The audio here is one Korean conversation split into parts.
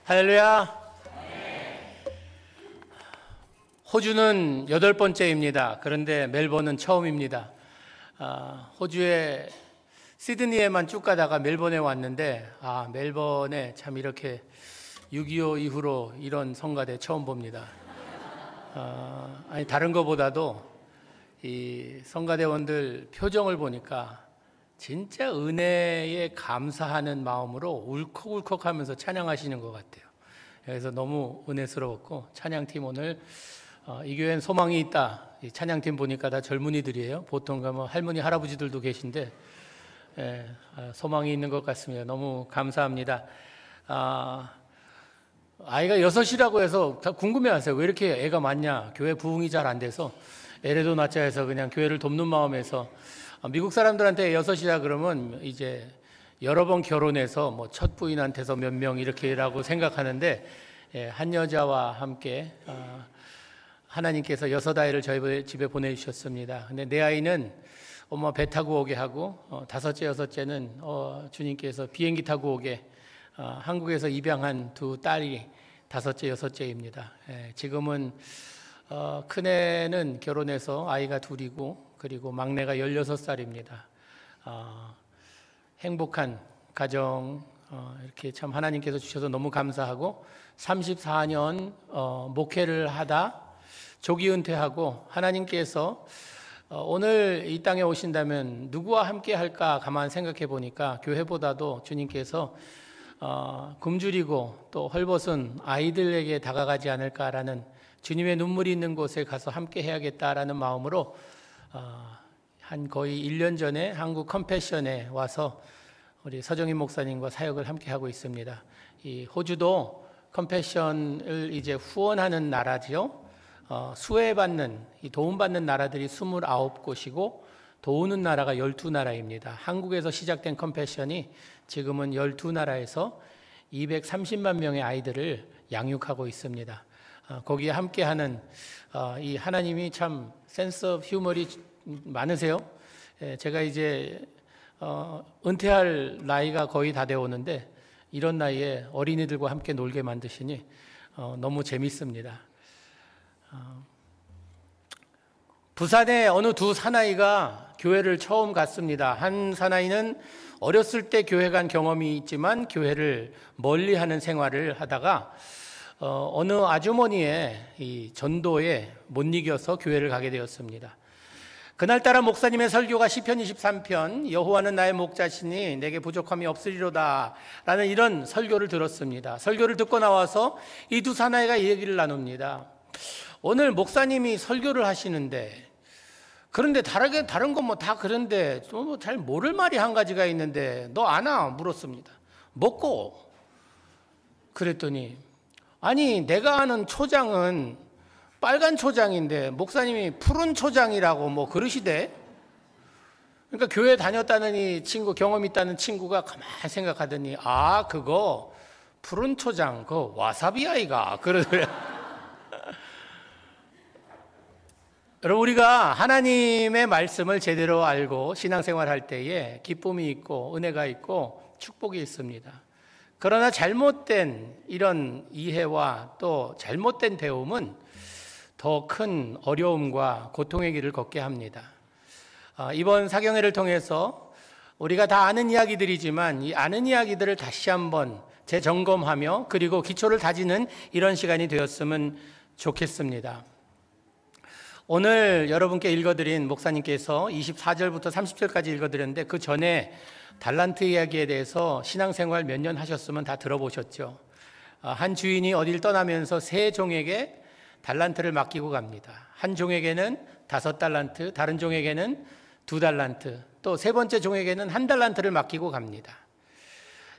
할렐루야. 호주는 8번째입니다. 그런데 멜번은 처음입니다. 호주의 시드니에만 쭉 가다가 멜번에 왔는데 멜번에 참 이렇게 6.25 이후로 이런 성가대 처음 봅니다. 다른 것보다도 이 성가대원들 표정을 보니까 진짜 은혜에 감사하는 마음으로 울컥울컥하면서 찬양하시는 것 같아요. 그래서 너무 은혜스러웠고, 찬양팀 오늘 이 교회엔 소망이 있다. 이 찬양팀 보니까 다 젊은이들이에요. 보통 가면 할머니 할아버지들도 계신데 소망이 있는 것 같습니다. 너무 감사합니다. 아이가 6이라고 해서 다 궁금해하세요. 왜 이렇게 애가 많냐? 교회 부흥이 잘 안 돼서 애래도 낳자 해서 그냥 교회를 돕는 마음에서, 미국 사람들한테 6이라 그러면 이제 여러 번 결혼해서 뭐 첫 부인한테서 몇 명 이렇게라고 생각하는데, 한 여자와 함께 하나님께서 6아이를 저희 집에 보내주셨습니다. 근데 내 아이는 엄마 배 타고 오게 하고, 5째, 6째는 주님께서 비행기 타고 오게, 한국에서 입양한 2딸이 5째, 6째입니다. 지금은 큰애는 결혼해서 아이가 2이고, 그리고 막내가 16살입니다. 행복한 가정, 이렇게 참 하나님께서 주셔서 너무 감사하고, 34년 목회를 하다 조기 은퇴하고, 하나님께서 오늘 이 땅에 오신다면 누구와 함께 할까 가만 생각해 보니까 교회보다도 주님께서 굶주리고 또 헐벗은 아이들에게 다가가지 않을까라는, 주님의 눈물이 있는 곳에 가서 함께 해야겠다라는 마음으로 한 거의 1년 전에 한국 컴패션에 와서 우리 서정인 목사님과 사역을 함께 하고 있습니다. 이 호주도 컴패션을 이제 후원하는 나라죠. 수혜받는, 이 도움받는 나라들이 29곳이고 도우는 나라가 12나라입니다. 한국에서 시작된 컴패션이 지금은 12나라에서 230만 명의 아이들을 양육하고 있습니다. 거기에 함께하는 이 하나님이 참 센스 오브 휴머리 많으세요. 제가 이제 은퇴할 나이가 거의 다 되어 오는데, 이런 나이에 어린이들과 함께 놀게 만드시니 너무 재밌습니다. 부산에 어느 2 사나이가 교회를 처음 갔습니다. 한 사나이는 어렸을 때 교회 간 경험이 있지만 교회를 멀리하는 생활을 하다가 어느 아주머니의 이 전도에 못 이겨서 교회를 가게 되었습니다. 그날따라 목사님의 설교가 시편 23편 여호와는 나의 목자시니 내게 부족함이 없으리로다 라는 이런 설교를 들었습니다. 설교를 듣고 나와서 이 2 사나이가 얘기를 나눕니다. 오늘 목사님이 설교를 하시는데, 그런데 다른 건 뭐 다 그런데 좀 잘 모를 말이 한 가지가 있는데 너 아나? 물었습니다. 뭐고? 그랬더니, 아니 내가 아는 초장은 빨간 초장인데 목사님이 푸른 초장이라고 뭐 그러시대. 그러니까 교회 다녔다는 이 친구, 경험 있다는 친구가 가만히 생각하더니, 그거 푸른 초장, 그거 와사비 아이가 그러더래요. 여러분, 우리가 하나님의 말씀을 제대로 알고 신앙생활 할 때에 기쁨이 있고 은혜가 있고 축복이 있습니다. 그러나 잘못된 이런 이해와 또 잘못된 배움은 더 큰 어려움과 고통의 길을 걷게 합니다. 이번 사경회를 통해서 우리가 다 아는 이야기들이지만 이 아는 이야기들을 다시 한번 재점검하며 그리고 기초를 다지는 이런 시간이 되었으면 좋겠습니다. 오늘 여러분께 읽어드린 목사님께서 24절부터 30절까지 읽어드렸는데, 그 전에 달란트 이야기에 대해서 신앙생활 몇 년 하셨으면 다 들어보셨죠. 한 주인이 어딜 떠나면서 3 종에게 달란트를 맡기고 갑니다. 한 종에게는 5달란트, 다른 종에게는 2달란트, 또 3번째 종에게는 1달란트를 맡기고 갑니다.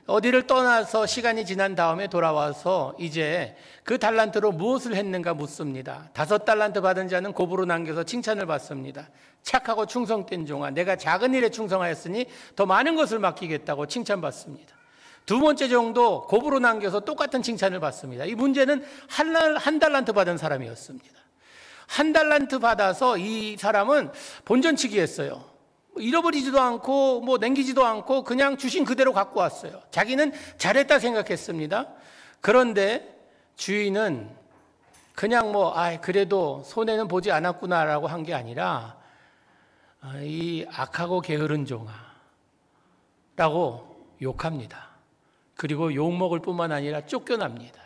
어디를 떠나서 시간이 지난 다음에 돌아와서 이제 그 달란트로 무엇을 했는가 묻습니다. 5달란트 받은 자는 고부로 남겨서 칭찬을 받습니다. 착하고 충성된 종아, 내가 작은 일에 충성하였으니 더 많은 것을 맡기겠다고 칭찬받습니다. 2번째 종도 고부로 남겨서 똑같은 칭찬을 받습니다. 이 문제는 1달란트 받은 사람이었습니다. 1달란트 받아서 이 사람은 본전치기 했어요. 잃어버리지도 않고 남기지도 않고 그냥 주신 그대로 갖고 왔어요. 자기는 잘했다 생각했습니다. 그런데 주인은 그냥 그래도 손해는 보지 않았구나라고 한 게 아니라 이 악하고 게으른 종아라고 욕합니다. 그리고 욕먹을 뿐만 아니라 쫓겨납니다.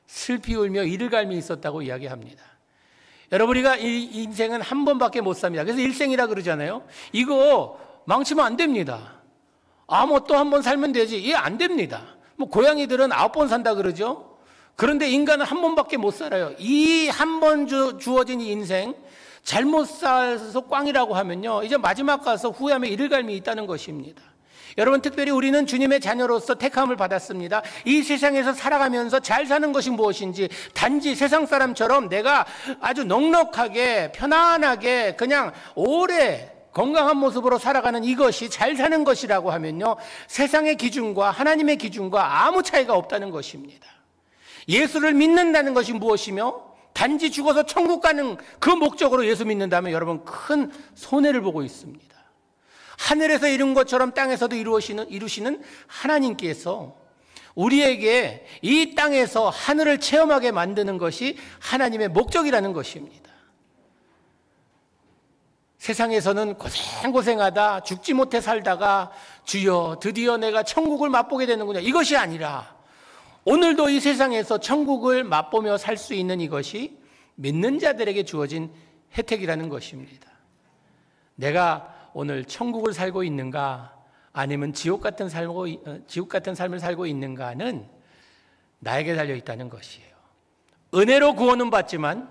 슬피 울며 이를 갈미 있었다고 이야기합니다. 여러분, 우리가 이 인생은 한 번밖에 못 삽니다. 그래서 일생이라 그러잖아요. 이거 망치면 안 됩니다. 또 한 번 살면 되지. 이게 안 됩니다. 고양이들은 9번 산다 그러죠. 그런데 인간은 한 번밖에 못 살아요. 이 한 번 주어진 이 인생 잘못 살아서 꽝이라고 하면요, 이제 마지막 가서 후회하며 이를 갈미 있다는 것입니다. 여러분, 특별히 우리는 주님의 자녀로서 택함을 받았습니다. 이 세상에서 살아가면서 잘 사는 것이 무엇인지, 단지 세상 사람처럼 내가 아주 넉넉하게 편안하게 그냥 오래 건강한 모습으로 살아가는 이것이 잘 사는 것이라고 하면요, 세상의 기준과 하나님의 기준과 아무 차이가 없다는 것입니다. 예수를 믿는다는 것이 무엇이며, 단지 죽어서 천국 가는 그 목적으로 예수 믿는다면 여러분, 큰 손해를 보고 있습니다. 하늘에서 이룬 것처럼 땅에서도 이루시는 하나님께서 우리에게 이 땅에서 하늘을 체험하게 만드는 것이 하나님의 목적이라는 것입니다. 세상에서는 고생하다 죽지 못해 살다가 주여 드디어 내가 천국을 맛보게 되는구나, 이것이 아니라 오늘도 이 세상에서 천국을 맛보며 살 수 있는 이것이 믿는 자들에게 주어진 혜택이라는 것입니다. 내가 오늘 천국을 살고 있는가 아니면 지옥 같은 삶을 살고 있는가는 나에게 달려 있다는 것이에요. 은혜로 구원은 받지만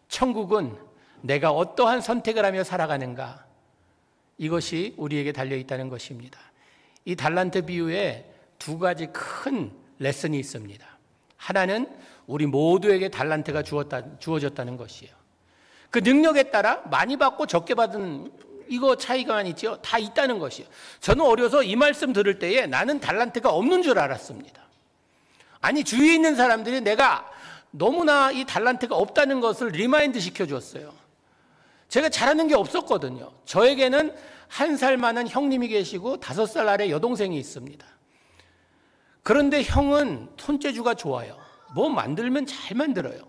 천국은 내가 어떠한 선택을 하며 살아가는가, 이것이 우리에게 달려 있다는 것입니다. 이 달란트 비유에 두 가지 큰 레슨이 있습니다. 하나는 우리 모두에게 달란트가 주어졌다는 것이에요. 그 능력에 따라 많이 받고 적게 받은 이거 차이가만 있죠. 다 있다는 것이에요. 저는 어려서 이 말씀 들을 때에 나는 달란트가 없는 줄 알았습니다. 아니, 주위에 있는 사람들이 내가 너무나 이 달란트가 없다는 것을 리마인드 시켜줬어요. 제가 잘하는 게 없었거든요. 저에게는 1살 많은 형님이 계시고 5살 아래 여동생이 있습니다. 그런데 형은 손재주가 좋아요. 뭐 만들면 잘 만들어요.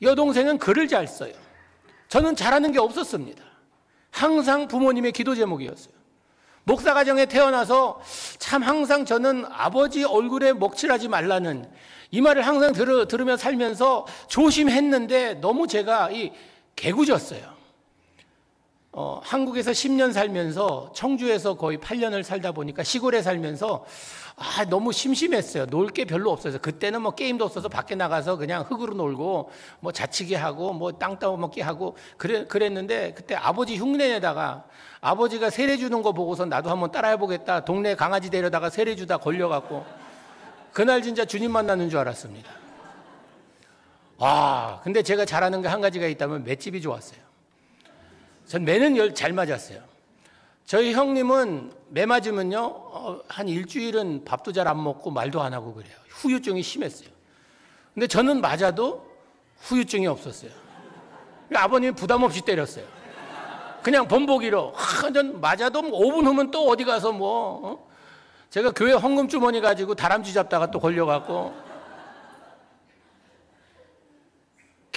여동생은 글을 잘 써요. 저는 잘하는 게 없었습니다. 항상 부모님의 기도 제목이었어요. 목사 가정에 태어나서 참 항상 저는 아버지 얼굴에 먹칠하지 말라는 이 말을 항상 들으며 살면서 조심했는데 너무 제가 개구졌어요. 한국에서 10년 살면서 청주에서 거의 8년을 살다 보니까 시골에 살면서 너무 심심했어요. 놀 게 별로 없어서. 그때는 게임도 없어서 밖에 나가서 그냥 흙으로 놀고 자치기 하고 땅 따먹기 하고 그랬는데, 그때 아버지 흉내내다가 아버지가 세례 주는 거 보고서 나도 한번 따라해보겠다. 동네 강아지 데려다가 세례 주다 걸려갖고 그날 진짜 주님 만나는 줄 알았습니다. 근데 제가 잘하는 게 한 가지가 있다면 맷집이 좋았어요. 전 매는 잘 맞았어요. 저희 형님은 매 맞으면요, 한 일주일은 밥도 잘 안 먹고 말도 안 하고 그래요. 후유증이 심했어요. 근데 저는 맞아도 후유증이 없었어요. 그러니까 아버님이 부담 없이 때렸어요. 그냥 본보기로. 전 맞아도 5분 후면 또 어디 가서 제가 교회 헌금 주머니 가지고 다람쥐 잡다가 또 걸려갖고.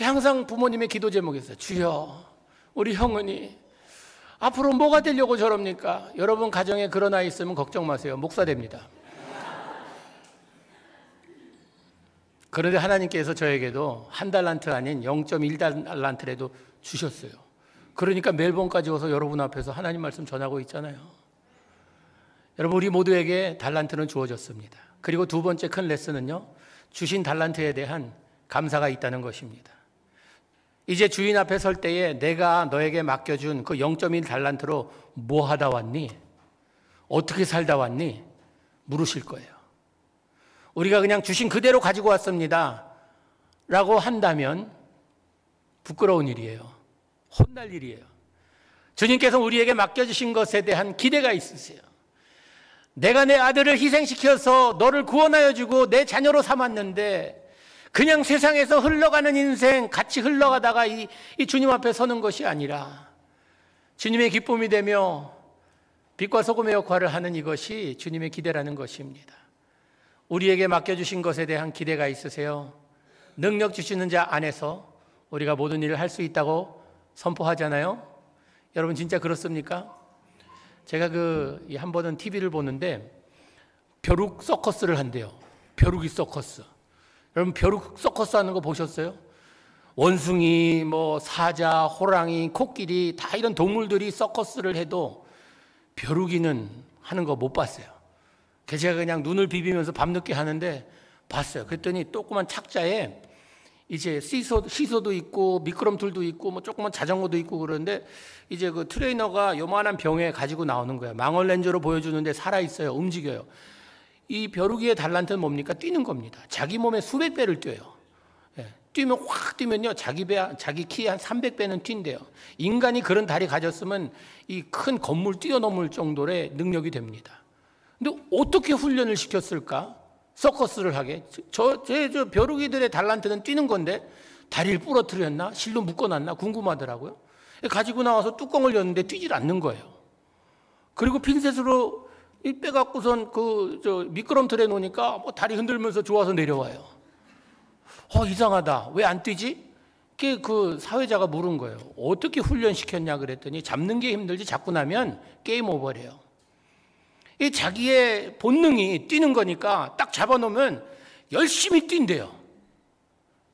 항상 부모님의 기도 제목이었어요. 주여, 우리 형은이 앞으로 뭐가 되려고 저럽니까? 여러분 가정에 그런 아이 있으면 걱정 마세요. 목사 됩니다. 그런데 하나님께서 저에게도 1달란트 아닌 0.1달란트라도 주셨어요. 그러니까 멜번까지 와서 여러분 앞에서 하나님 말씀 전하고 있잖아요. 여러분, 우리 모두에게 달란트는 주어졌습니다. 그리고 두 번째 큰 레슨은요, 주신 달란트에 대한 감사가 있다는 것입니다. 이제 주인 앞에 설 때에 내가 너에게 맡겨준 그 0.1달란트로 뭐 하다 왔니? 어떻게 살다 왔니? 물으실 거예요. 우리가 그냥 주신 그대로 가지고 왔습니다 라고 한다면 부끄러운 일이에요. 혼날 일이에요. 주님께서 우리에게 맡겨주신 것에 대한 기대가 있으세요. 내가 내 아들을 희생시켜서 너를 구원하여 주고 내 자녀로 삼았는데 그냥 세상에서 흘러가는 인생 같이 흘러가다가 이 주님 앞에 서는 것이 아니라 주님의 기쁨이 되며 빛과 소금의 역할을 하는 이것이 주님의 기대라는 것입니다. 우리에게 맡겨주신 것에 대한 기대가 있으세요? 능력 주시는 자 안에서 우리가 모든 일을 할 수 있다고 선포하잖아요. 여러분 진짜 그렇습니까? 제가 한 번은 TV를 보는데 벼룩 서커스를 한대요. 벼룩이 서커스. 여러분 벼룩 서커스 하는 거 보셨어요? 원숭이, 사자, 호랑이, 코끼리 다 이런 동물들이 서커스를 해도 벼룩이는 하는 거 못 봤어요. 그래서 제가 그냥 눈을 비비면서 밤늦게 하는데 봤어요. 그랬더니 조그만 착자에 이제 시소도 있고 미끄럼틀도 있고 조그만 자전거도 있고 그러는데 이제 그 트레이너가 요만한 병에 가지고 나오는 거예요. 망원 렌즈로 보여주는데 살아있어요. 움직여요. 이 벼룩이의 달란트는 뭡니까? 뛰는 겁니다. 자기 몸의 수백 배를 뛰어요. 뛰면 확 뛰면요. 자기 키 한 300배는 뛴대요. 인간이 그런 다리 가졌으면 이 큰 건물 뛰어넘을 정도의 능력이 됩니다. 근데 어떻게 훈련을 시켰을까? 서커스를 하게. 저 벼룩이들의 달란트는 뛰는 건데 다리를 부러뜨렸나? 실로 묶어놨나? 궁금하더라고요. 가지고 나와서 뚜껑을 였는데 뛰질 않는 거예요. 그리고 핀셋으로 빼갖고선 미끄럼틀에 놓으니까 다리 흔들면서 좋아서 내려와요. 이상하다. 왜 안 뛰지? 그 사회자가 물은 거예요. 어떻게 훈련시켰냐 그랬더니 잡는 게 힘들지 잡고 나면 게임 오버래요. 이 자기의 본능이 뛰는 거니까 딱 잡아놓으면 열심히 뛴대요.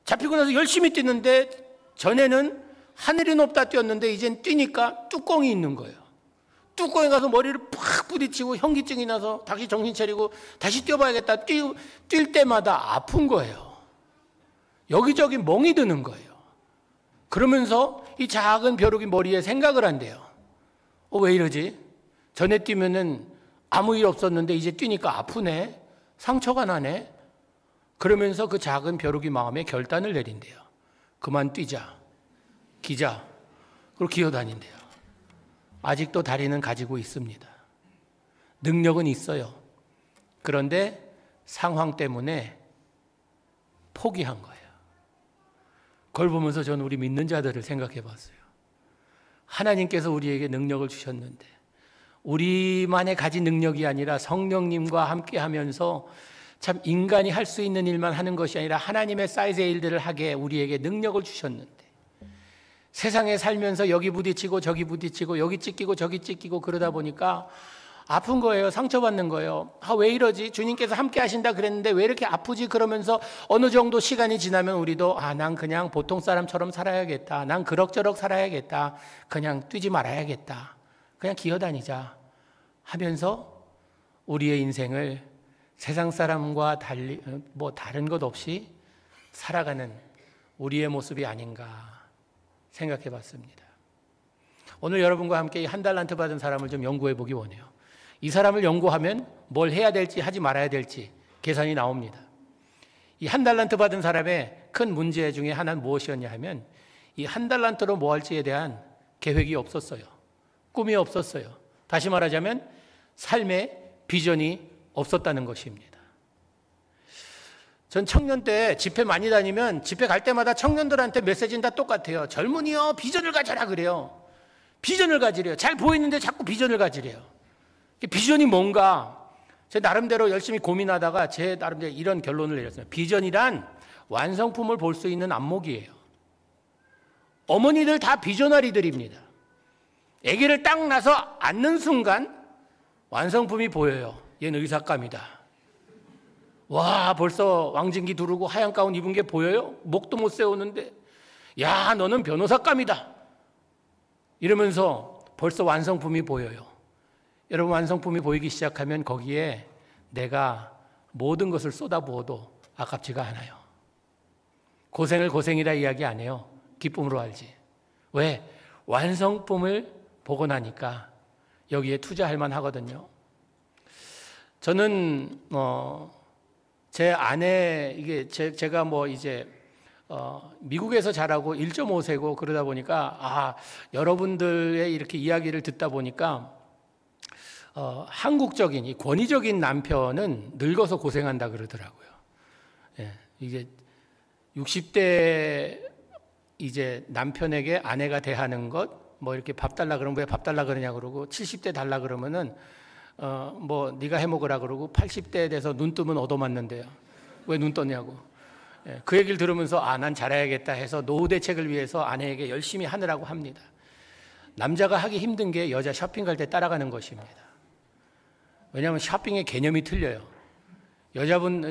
잡히고 나서 열심히 뛰는데 전에는 하늘이 높다 뛰었는데 이젠 뛰니까 뚜껑이 있는 거예요. 뚜껑에 가서 머리를 팍 부딪히고 현기증이 나서 다시 정신 차리고 다시 뛰어봐야겠다. 뛸 때마다 아픈 거예요. 여기저기 멍이 드는 거예요. 그러면서 이 작은 벼룩이 머리에 생각을 한대요. 왜 이러지? 전에 뛰면은 아무 일 없었는데 이제 뛰니까 아프네. 상처가 나네. 그러면서 그 작은 벼룩이 마음에 결단을 내린대요. 그만 뛰자. 기자. 그리고 기어다닌대요. 아직도 다리는 가지고 있습니다. 능력은 있어요. 그런데 상황 때문에 포기한 거예요. 그걸 보면서 저는 우리 믿는 자들을 생각해 봤어요. 하나님께서 우리에게 능력을 주셨는데 우리만의 가진 능력이 아니라 성령님과 함께 하면서 참 인간이 할 수 있는 일만 하는 것이 아니라 하나님의 사이즈의 일들을 하게 우리에게 능력을 주셨는데 세상에 살면서 여기 부딪히고 저기 부딪히고 여기 찢기고 저기 찢기고 그러다 보니까 아픈 거예요. 상처받는 거예요. 왜 이러지? 주님께서 함께 하신다 그랬는데 왜 이렇게 아프지? 그러면서 어느 정도 시간이 지나면 우리도 난 그냥 보통 사람처럼 살아야겠다. 난 그럭저럭 살아야겠다. 그냥 뛰지 말아야겠다. 그냥 기어다니자 하면서 우리의 인생을 세상 사람과 달리 다른 것 없이 살아가는 우리의 모습이 아닌가 생각해 봤습니다. 오늘 여러분과 함께 이 한 달란트 받은 사람을 좀 연구해 보기 원해요. 이 사람을 연구하면 뭘 해야 될지 하지 말아야 될지 계산이 나옵니다. 이 한 달란트 받은 사람의 큰 문제 중에 하나는 무엇이었냐 하면 이 한 달란트로 뭐 할지에 대한 계획이 없었어요. 꿈이 없었어요. 다시 말하자면 삶의 비전이 없었다는 것입니다. 전 청년 때 집회 많이 다니면 집회 갈 때마다 청년들한테 메시지는 다 똑같아요. 젊은이요, 비전을 가져라 그래요. 비전을 가지래요. 잘 보이는데 자꾸 비전을 가지래요. 비전이 뭔가 제 나름대로 열심히 고민하다가 제 나름대로 이런 결론을 내렸어요. 비전이란 완성품을 볼 수 있는 안목이에요. 어머니들 다 비전아리들입니다. 아기를 딱 낳아서 앉는 순간 완성품이 보여요. 얘는 의사감이다. 와, 벌써 왕진기 두르고 하얀 가운 입은 게 보여요? 목도 못 세우는데 야, 너는 변호사감이다. 이러면서 벌써 완성품이 보여요. 여러분, 완성품이 보이기 시작하면 거기에 내가 모든 것을 쏟아부어도 아깝지가 않아요. 고생을 고생이라 이야기 안 해요. 기쁨으로 알지. 왜? 완성품을 보고 나니까 여기에 투자할 만하거든요. 저는 제 아내 제가 미국에서 자라고 1.5세고 그러다 보니까 여러분들의 이렇게 이야기를 듣다 보니까 한국적인 이 권위적인 남편은 늙어서 고생한다 그러더라고요. 예, 이게 60대 이제 남편에게 아내가 대하는 것 이렇게 밥 달라 그러면 왜 밥 달라 그러냐 그러고 70대 달라 그러면은 뭐 네가 해먹으라 그러고 80대 돼서 눈 뜨면 얻어맞는데요. 왜 눈 떴냐고. 그 얘기를 들으면서 난 잘해야겠다 해서 노후 대책을 위해서 아내에게 열심히 하느라고 합니다. 남자가 하기 힘든 게 여자 쇼핑 갈 때 따라가는 것입니다. 왜냐하면 쇼핑의 개념이 틀려요. 여자분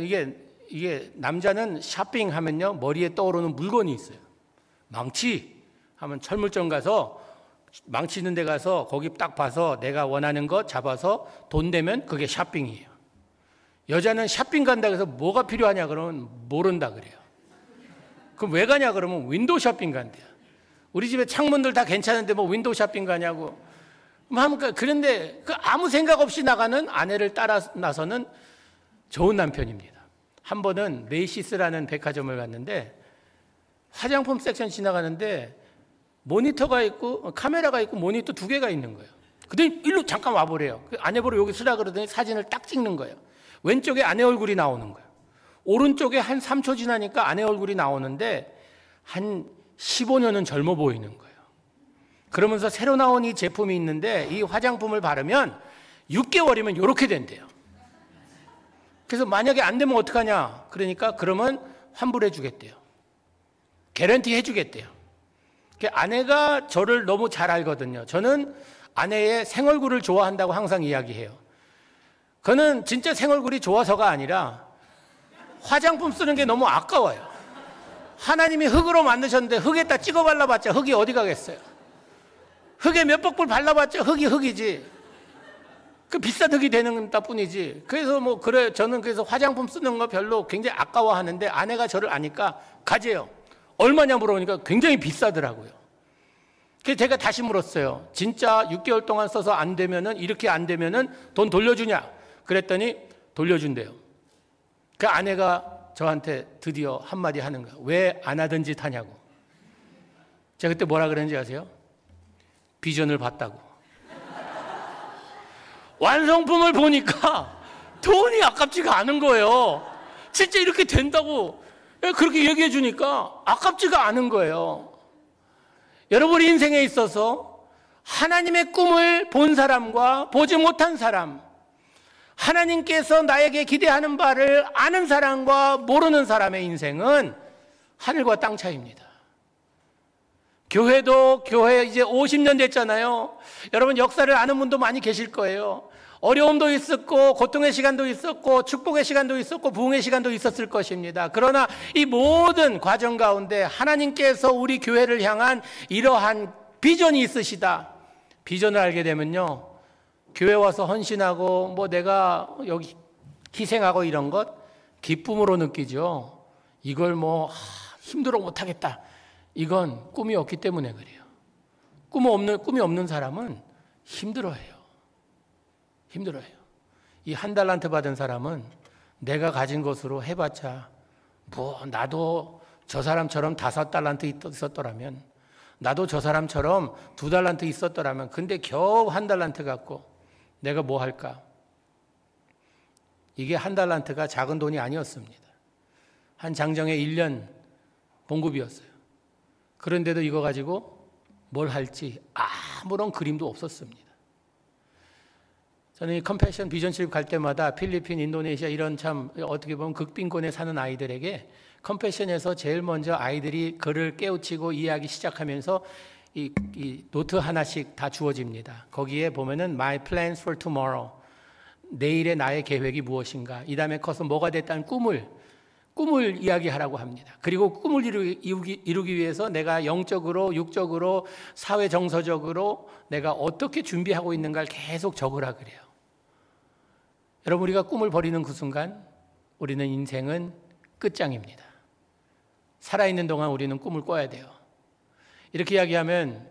이게 남자는 쇼핑하면요 머리에 떠오르는 물건이 있어요. 망치 하면 철물점 가서 망치 있는 데 가서 거기 딱 봐서 내가 원하는 거 잡아서 돈 내면 그게 쇼핑이에요. 여자는 쇼핑 간다 그래서 뭐가 필요하냐 그러면 모른다 그래요. 그럼 왜 가냐 그러면 윈도우 쇼핑 간대요. 우리 집에 창문들 다 괜찮은데 뭐 윈도우 쇼핑 가냐고. 그런데 아무 생각 없이 나가는 아내를 따라 나서는 좋은 남편입니다. 한 번은 메이시스라는 백화점을 갔는데 화장품 섹션 지나가는데 모니터가 있고 카메라가 있고 모니터 2개가 있는 거예요. 그랬더니 일로 잠깐 와보래요. 아내 보러 여기 서라 그러더니 사진을 딱 찍는 거예요. 왼쪽에 아내 얼굴이 나오는 거예요. 오른쪽에 한 3초 지나니까 아내 얼굴이 나오는데 한 15년은 젊어 보이는 거예요. 그러면서 새로 나온 이 제품이 있는데 이 화장품을 바르면 6개월이면 이렇게 된대요. 그래서 만약에 안 되면 어떡하냐? 그러니까 그러면 환불해 주겠대요. 개런티 해 주겠대요. 아내가 저를 너무 잘 알거든요. 저는 아내의 생얼굴을 좋아한다고 항상 이야기해요. 그는 진짜 생얼굴이 좋아서가 아니라 화장품 쓰는 게 너무 아까워요. 하나님이 흙으로 만드셨는데 흙에다 찍어 발라봤자 흙이 어디 가겠어요. 흙에 몇 벅불 발라봤자 흙이 흙이지. 그 비싼 흙이 되는 뿐이지. 그래서 저는 그래서 화장품 쓰는 거 별로 굉장히 아까워하는데 아내가 저를 아니까 가재요. 얼마냐 물어보니까 굉장히 비싸더라고요. 그래서 제가 다시 물었어요. 진짜 6개월 동안 써서 안 되면은 이렇게 안 되면은 돈 돌려주냐? 그랬더니 돌려준대요. 그 아내가 저한테 드디어 한마디 하는 거예요. 왜 안 하던 짓 하냐고. 제가 그때 뭐라 그랬는지 아세요? 비전을 봤다고. 완성품을 보니까 돈이 아깝지가 않은 거예요. 진짜 이렇게 된다고 그렇게 얘기해 주니까 아깝지가 않은 거예요. 여러분 인생에 있어서 하나님의 꿈을 본 사람과 보지 못한 사람, 하나님께서 나에게 기대하는 바를 아는 사람과 모르는 사람의 인생은 하늘과 땅 차이입니다. 교회도 교회 이제 50년 됐잖아요. 여러분 역사를 아는 분도 많이 계실 거예요. 어려움도 있었고 고통의 시간도 있었고 축복의 시간도 있었고 부흥의 시간도 있었을 것입니다. 그러나 이 모든 과정 가운데 하나님께서 우리 교회를 향한 이러한 비전이 있으시다. 비전을 알게 되면요, 교회 와서 헌신하고 내가 여기 희생하고 이런 것 기쁨으로 느끼죠. 이걸 힘들어 못하겠다. 이건 꿈이 없기 때문에 그래요. 꿈이 없는 사람은 힘들어해요. 이 한 달란트 받은 사람은 내가 가진 것으로 해봤자 나도 저 사람처럼 5달란트 있었더라면, 나도 저 사람처럼 2달란트 있었더라면, 근데 겨우 1달란트 갖고 내가 뭐 할까? 이게 1달란트가 작은 돈이 아니었습니다. 한 장정의 1년 봉급이었어요. 그런데도 이거 가지고 뭘 할지 아무런 그림도 없었습니다. 저는 이 컴패션 비전실립 갈 때마다 필리핀, 인도네시아 이런 참 어떻게 보면 극빈곤에 사는 아이들에게 컴패션에서 제일 먼저 아이들이 글을 깨우치고 이해하기 시작하면서 이 노트 하나씩 다 주어집니다. 거기에 보면은 My plans for tomorrow, 내일의 나의 계획이 무엇인가, 이 다음에 커서 뭐가 됐다는 꿈을 이야기하라고 합니다. 그리고 꿈을 이루기 위해서 내가 영적으로, 육적으로, 사회 정서적으로 내가 어떻게 준비하고 있는가를 계속 적으라 그래요. 여러분, 우리가 꿈을 버리는 그 순간 우리는 인생은 끝장입니다. 살아있는 동안 우리는 꿈을 꿔야 돼요. 이렇게 이야기하면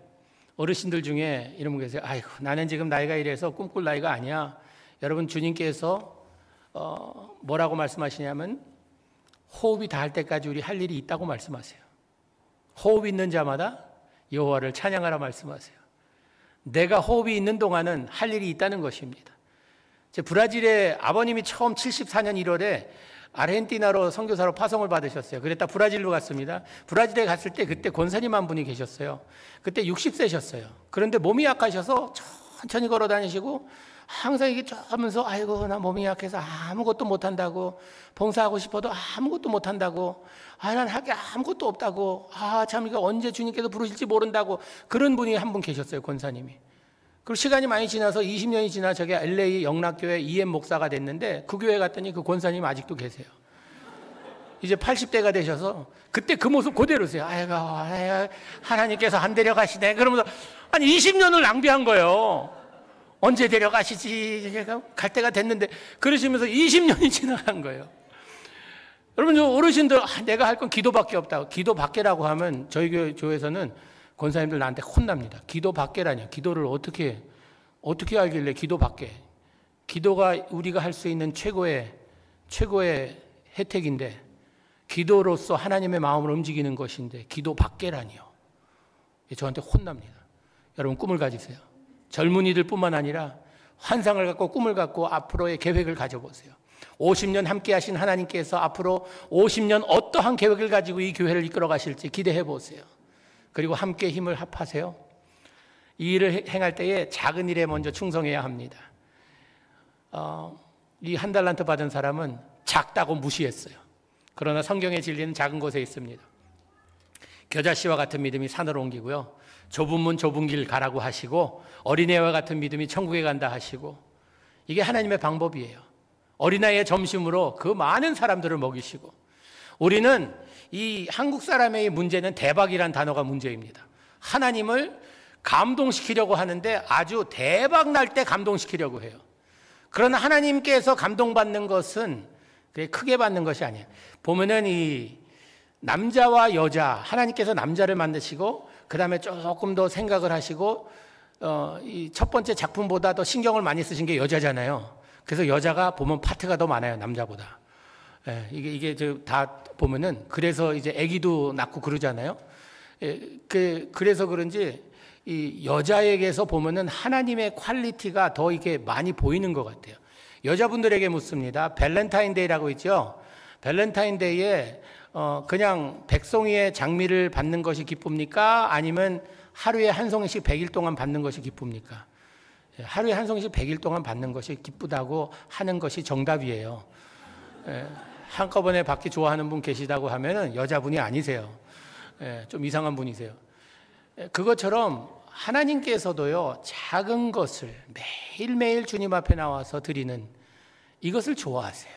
어르신들 중에 이런 분 계세요. 아이고, 나는 지금 나이가 이래서 꿈꿀 나이가 아니야. 여러분, 주님께서 뭐라고 말씀하시냐면 호흡이 닿을 때까지 우리 할 일이 있다고 말씀하세요. 호흡이 있는 자마다 여호와를 찬양하라 말씀하세요. 내가 호흡이 있는 동안은 할 일이 있다는 것입니다. 브라질에 아버님이 처음 74년 1월에 아르헨티나로 선교사로 파송을 받으셨어요. 그랬다 브라질로 갔습니다. 브라질에 갔을 때 그때 권사님 한 분이 계셨어요. 그때 60세셨어요. 그런데 몸이 약하셔서 천천히 걸어 다니시고 항상 이게 쭉 하면서 아이고 나 몸이 약해서 아무것도 못한다고, 봉사하고 싶어도 아무것도 못한다고, 난 할 게 아무것도 없다고, 참 이거 언제 주님께서 부르실지 모른다고, 그런 분이 한 분 계셨어요, 권사님이. 그리고 시간이 많이 지나서 20년이 지나 저게 LA 영락교회 EM 목사가 됐는데, 그 교회 갔더니 그 권사님 아직도 계세요. 이제 80대가 되셔서 그때 그 모습 그대로세요. 아이고 하나님께서 안 데려가시네. 그러면서 한 20년을 낭비한 거예요. 언제 데려가시지? 갈 때가 됐는데, 그러시면서 20년이 지나간 거예요. 여러분, 저 어르신들 내가 할 건 기도밖에 없다고. 기도밖에라고 하면 저희 교회에서는 권사님들 나한테 혼납니다. 기도밖에라뇨. 기도를 어떻게 알길래 기도밖에. 기도가 우리가 할 수 있는 최고의 혜택인데, 기도로서 하나님의 마음을 움직이는 것인데 기도밖에라니요. 저한테 혼납니다. 여러분, 꿈을 가지세요. 젊은이들 뿐만 아니라 환상을 갖고 꿈을 갖고 앞으로의 계획을 가져보세요. 50년 함께 하신 하나님께서 앞으로 50년 어떠한 계획을 가지고 이 교회를 이끌어 가실지 기대해 보세요. 그리고 함께 힘을 합하세요. 이 일을 행할 때에 작은 일에 먼저 충성해야 합니다. 이 한 달란트 받은 사람은 작다고 무시했어요. 그러나 성경의 진리는 작은 곳에 있습니다. 겨자씨와 같은 믿음이 산을 옮기고요, 좁은 문 좁은 길 가라고 하시고, 어린애와 같은 믿음이 천국에 간다 하시고, 이게 하나님의 방법이에요. 어린아이의 점심으로 그 많은 사람들을 먹이시고, 우리는 이 한국 사람의 문제는 대박이란 단어가 문제입니다. 하나님을 감동시키려고 하는데 아주 대박 날 때 감동시키려고 해요. 그러나 하나님께서 감동받는 것은 그게 크게 받는 것이 아니에요. 보면은 이 남자와 여자, 하나님께서 남자를 만드시고 그 다음에 조금 더 생각을 하시고 이 첫 번째 작품보다 더 신경을 많이 쓰신 게 여자잖아요. 그래서 여자가 보면 파트가 더 많아요, 남자보다. 예, 이게 다 보면은, 그래서 이제 아기도 낳고 그러잖아요. 그래서 그런지 이 여자에게서 보면은 하나님의 퀄리티가 더 이게 많이 보이는 것 같아요. 여자분들에게 묻습니다. 발렌타인데이라고 있죠. 발렌타인데이에 그냥 백송이의 장미를 받는 것이 기쁩니까? 아니면 하루에 한 송이씩 100일 동안 받는 것이 기쁩니까? 하루에 한 송이씩 100일 동안 받는 것이 기쁘다고 하는 것이 정답이에요. 한꺼번에 받기 좋아하는 분 계시다고 하면은 여자분이 아니세요. 좀 이상한 분이세요. 그것처럼 하나님께서도요, 작은 것을 매일매일 주님 앞에 나와서 드리는 이것을 좋아하세요.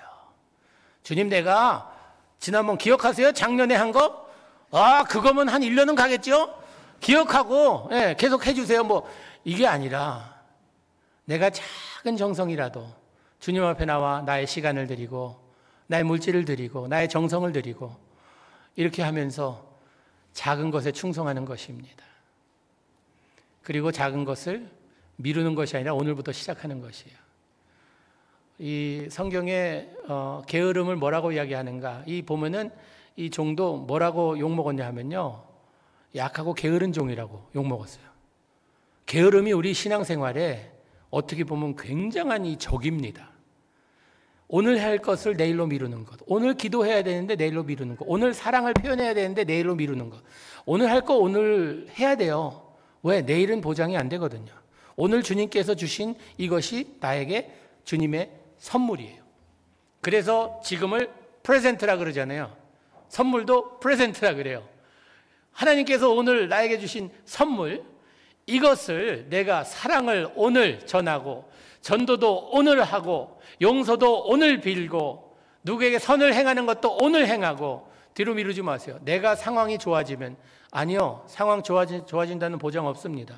주님, 내가 지난번 기억하세요? 작년에 한 거? 그거면 한 1년은 가겠죠? 기억하고 계속 해주세요. 뭐 이게 아니라 내가 작은 정성이라도 주님 앞에 나와 나의 시간을 드리고 나의 물질을 드리고 나의 정성을 드리고 이렇게 하면서 작은 것에 충성하는 것입니다. 그리고 작은 것을 미루는 것이 아니라 오늘부터 시작하는 것이에요. 이 성경의 게으름을 뭐라고 이야기하는가? 이 보면은 이 종도 뭐라고 욕먹었냐 하면요, 약하고 게으른 종이라고 욕먹었어요. 게으름이 우리 신앙생활에 어떻게 보면 굉장한 이 적입니다. 오늘 할 것을 내일로 미루는 것, 오늘 기도해야 되는데 내일로 미루는 것, 오늘 사랑을 표현해야 되는데 내일로 미루는 것, 오늘 할 거 오늘 해야 돼요. 왜? 내일은 보장이 안 되거든요. 오늘 주님께서 주신 이것이 나에게 주님의 선물이에요. 그래서 지금을 프레젠트라 그러잖아요. 선물도 프레젠트라 그래요. 하나님께서 오늘 나에게 주신 선물, 이것을 내가 사랑을 오늘 전하고 전도도 오늘 하고 용서도 오늘 빌고 누구에게 선을 행하는 것도 오늘 행하고 뒤로 미루지 마세요. 내가 상황이 좋아지면, 아니요, 상황 좋아진다는 보장 없습니다.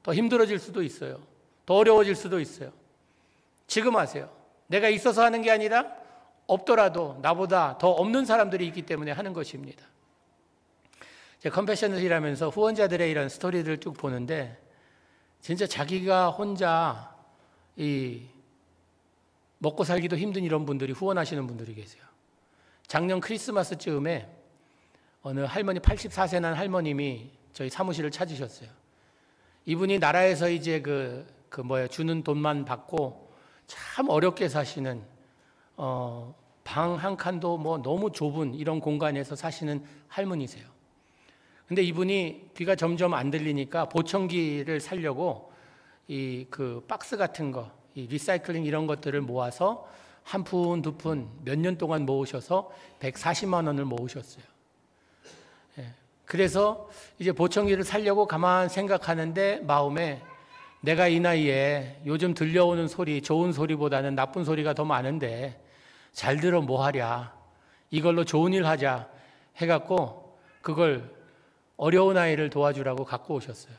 더 힘들어질 수도 있어요. 더 어려워질 수도 있어요. 지금 하세요. 내가 있어서 하는 게 아니라 없더라도 나보다 더 없는 사람들이 있기 때문에 하는 것입니다. 제가 컴패션을 일하면서 후원자들의 이런 스토리들을 쭉 보는데 진짜 자기가 혼자 이 먹고 살기도 힘든 이런 분들이 후원하시는 분들이 계세요. 작년 크리스마스쯤에 어느 할머니, 84세 난 할머님이 저희 사무실을 찾으셨어요. 이분이 나라에서 이제 주는 돈만 받고 참 어렵게 사시는 방 한 칸도 뭐 너무 좁은 이런 공간에서 사시는 할머니세요. 근데 이분이 귀가 점점 안 들리니까 보청기를 사려고 이 박스 같은 거, 이 리사이클링 이런 것들을 모아서 한 푼, 두 푼 몇 년 동안 모으셔서 140만 원을 모으셨어요. 그래서 이제 보청기를 사려고 가만 생각하는데 마음에 내가 이 나이에 요즘 들려오는 소리, 좋은 소리보다는 나쁜 소리가 더 많은데 잘 들어 뭐 하랴, 이걸로 좋은 일 하자 해갖고 그걸 어려운 아이를 도와주라고 갖고 오셨어요.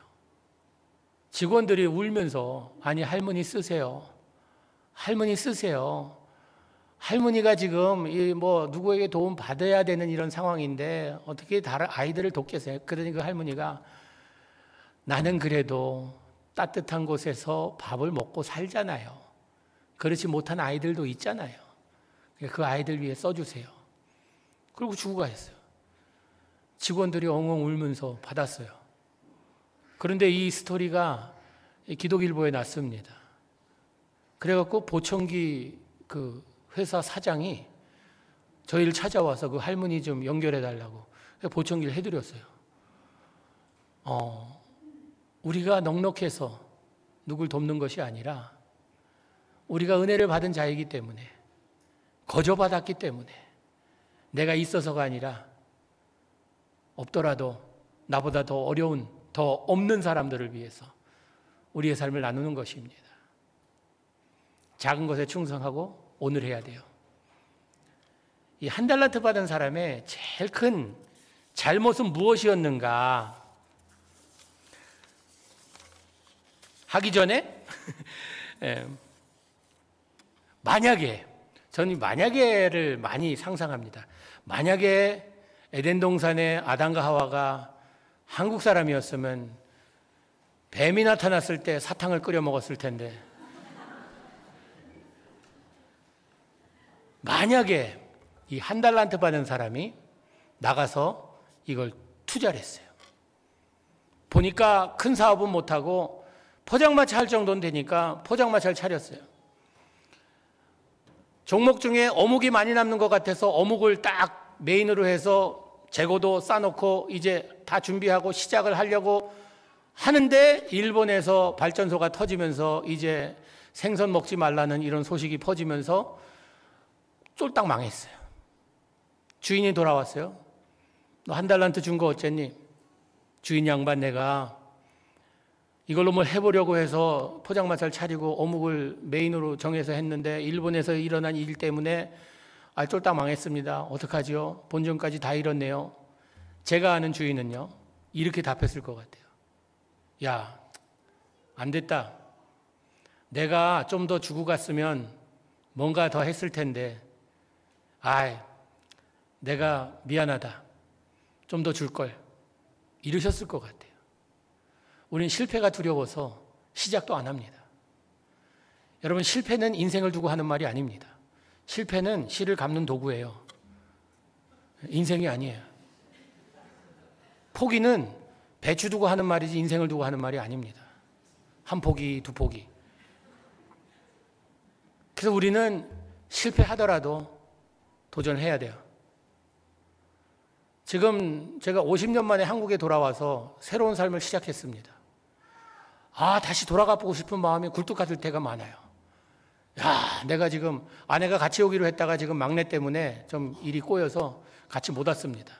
직원들이 울면서 아니 할머니 쓰세요. 할머니 쓰세요. 할머니가 지금 뭐 누구에게 도움 받아야 되는 이런 상황인데 어떻게 다른 아이들을 돕겠어요? 그러니 그 할머니가 나는 그래도 따뜻한 곳에서 밥을 먹고 살잖아요. 그렇지 못한 아이들도 있잖아요. 그 아이들 위해 써주세요. 그리고 주고 가셨어요. 직원들이 엉엉 울면서 받았어요. 그런데 이 스토리가 기독일보에 났습니다. 그래갖고 보청기 그 회사 사장이 저희를 찾아와서 그 할머니 좀 연결해 달라고 보청기를 해드렸어요. 우리가 넉넉해서 누굴 돕는 것이 아니라 우리가 은혜를 받은 자이기 때문에 거저받았기 때문에 내가 있어서가 아니라 없더라도 나보다 더 어려운 더 없는 사람들을 위해서 우리의 삶을 나누는 것입니다. 작은 것에 충성하고 오늘 해야 돼요. 이 한 달란트 받은 사람의 제일 큰 잘못은 무엇이었는가 하기 전에 만약에 저는 만약에를 많이 상상합니다. 만약에 에덴 동산의 아담과 하와가 한국 사람이었으면 뱀이 나타났을 때 사탕을 끓여 먹었을 텐데 만약에 이 한 달란트 받은 사람이 나가서 이걸 투자를 했어요. 보니까 큰 사업은 못하고 포장마차 할 정도는 되니까 포장마차를 차렸어요. 종목 중에 어묵이 많이 남는 것 같아서 어묵을 딱 메인으로 해서 재고도 싸놓고 이제 다 준비하고 시작을 하려고 하는데 일본에서 발전소가 터지면서 이제 생선 먹지 말라는 이런 소식이 퍼지면서 쫄딱 망했어요. 주인이 돌아왔어요. 너 한 달란트 준 거 어쨌니? 주인 양반 내가 이걸로 뭘 해보려고 해서 포장마차를 차리고 어묵을 메인으로 정해서 했는데 일본에서 일어난 일 때문에 쫄딱 망했습니다. 어떡하지요? 본전까지 다 잃었네요. 제가 아는 주인은요 이렇게 답했을 것 같아요. 야, 안 됐다. 내가 좀 더 주고 갔으면 뭔가 더 했을 텐데 내가 미안하다. 좀 더 줄 걸. 이러셨을 것 같아요. 우린 실패가 두려워서 시작도 안 합니다. 여러분, 실패는 인생을 두고 하는 말이 아닙니다. 실패는 실을 갚는 도구예요. 인생이 아니에요. 포기는 배추 두고 하는 말이지 인생을 두고 하는 말이 아닙니다. 한 포기, 두 포기. 그래서 우리는 실패하더라도 도전해야 돼요. 지금 제가 50년 만에 한국에 돌아와서 새로운 삶을 시작했습니다. 다시 돌아가 보고 싶은 마음이 굴뚝 같을 때가 많아요. 내가 지금 아내가 같이 오기로 했다가 지금 막내 때문에 좀 일이 꼬여서 같이 못 왔습니다.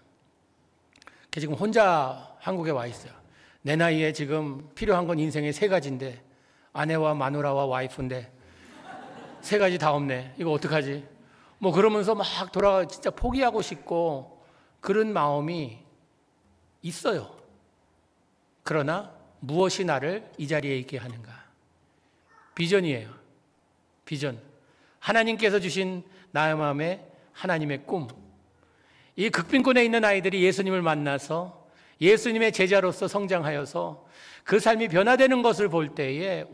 지금 혼자 한국에 와 있어요. 내 나이에 지금 필요한 건 인생의 세 가지인데 아내와 마누라와 와이프인데 세 가지 다 없네. 이거 어떡하지? 뭐 그러면서 막 돌아가 진짜 포기하고 싶고 그런 마음이 있어요. 그러나 무엇이 나를 이 자리에 있게 하는가? 비전이에요. 비전. 하나님께서 주신 나의 마음에 하나님의 꿈. 이 극빈권에 있는 아이들이 예수님을 만나서 예수님의 제자로서 성장하여서 그 삶이 변화되는 것을 볼 때에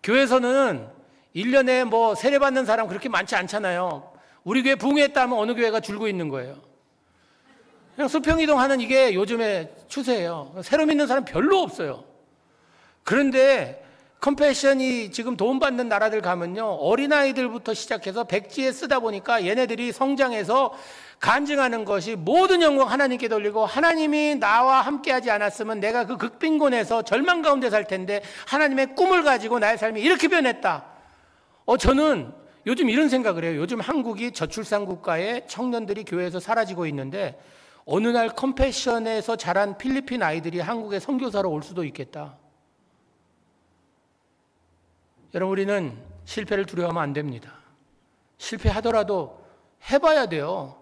교회에서는 1년에 뭐 세례받는 사람 그렇게 많지 않잖아요. 우리 교회 부흥했다 하면 어느 교회가 줄고 있는 거예요. 그냥 수평이동하는 이게 요즘의 추세예요. 새로 믿는 사람 별로 없어요. 그런데 컴패션이 지금 도움받는 나라들 가면요, 어린아이들부터 시작해서 백지에 쓰다 보니까 얘네들이 성장해서 간증하는 것이 모든 영광 하나님께 돌리고, 하나님이 나와 함께하지 않았으면 내가 그 극빈곤에서 절망 가운데 살 텐데 하나님의 꿈을 가지고 나의 삶이 이렇게 변했다. 저는 요즘 이런 생각을 해요. 요즘 한국이 저출산 국가에 청년들이 교회에서 사라지고 있는데 어느 날 컴패션에서 자란 필리핀 아이들이 한국에 선교사로 올 수도 있겠다. 여러분, 우리는 실패를 두려워하면 안 됩니다. 실패하더라도 해봐야 돼요.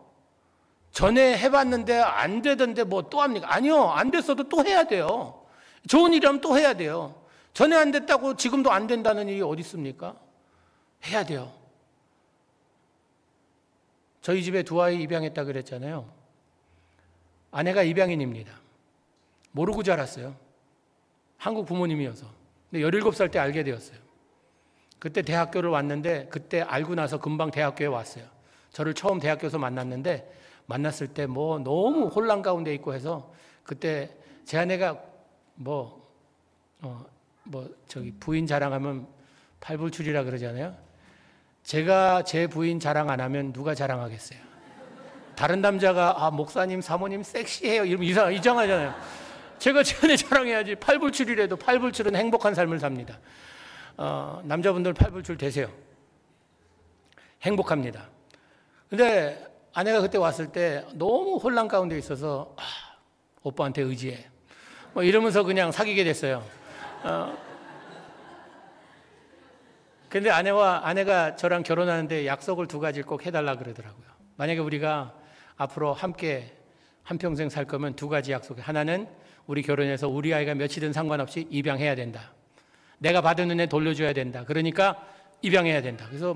전에 해봤는데 안 되던데 뭐 또 합니까? 아니요, 안 됐어도 또 해야 돼요. 좋은 일이라면 또 해야 돼요. 전에 안 됐다고 지금도 안 된다는 일이 어디 있습니까? 해야 돼요. 저희 집에 두 아이 입양했다 그랬잖아요. 아내가 입양인입니다. 모르고 자랐어요. 한국 부모님이어서. 근데 17살 때 알게 되었어요. 그때 대학교를 왔는데, 그때 알고 나서 금방 대학교에 왔어요. 저를 처음 대학교에서 만났는데, 만났을 때 뭐 너무 혼란 가운데 있고 해서, 그때 제 아내가 부인 자랑하면 팔불출이라 그러잖아요. 제가 제 부인 자랑 안 하면 누가 자랑하겠어요? 다른 남자가 목사님, 사모님 섹시해요 이러면 이상하잖아요. 제가 제 아내 자랑해야지. 팔불출이라도, 팔불출은 행복한 삶을 삽니다. 남자분들 팔불출 되세요. 행복합니다. 근데 아내가 그때 왔을 때 너무 혼란 가운데 있어서 오빠한테 의지해 이러면서 그냥 사귀게 됐어요. 근데 아내가 저랑 결혼하는데 약속을 2가지를 꼭 해달라 그러더라고요. 만약에 우리가 앞으로 함께 한평생 살 거면 2가지 약속해. 하나는 우리 결혼해서 우리 아이가 며칠든 상관없이 입양해야 된다. 내가 받은 은혜 돌려줘야 된다. 그러니까 입양해야 된다. 그래서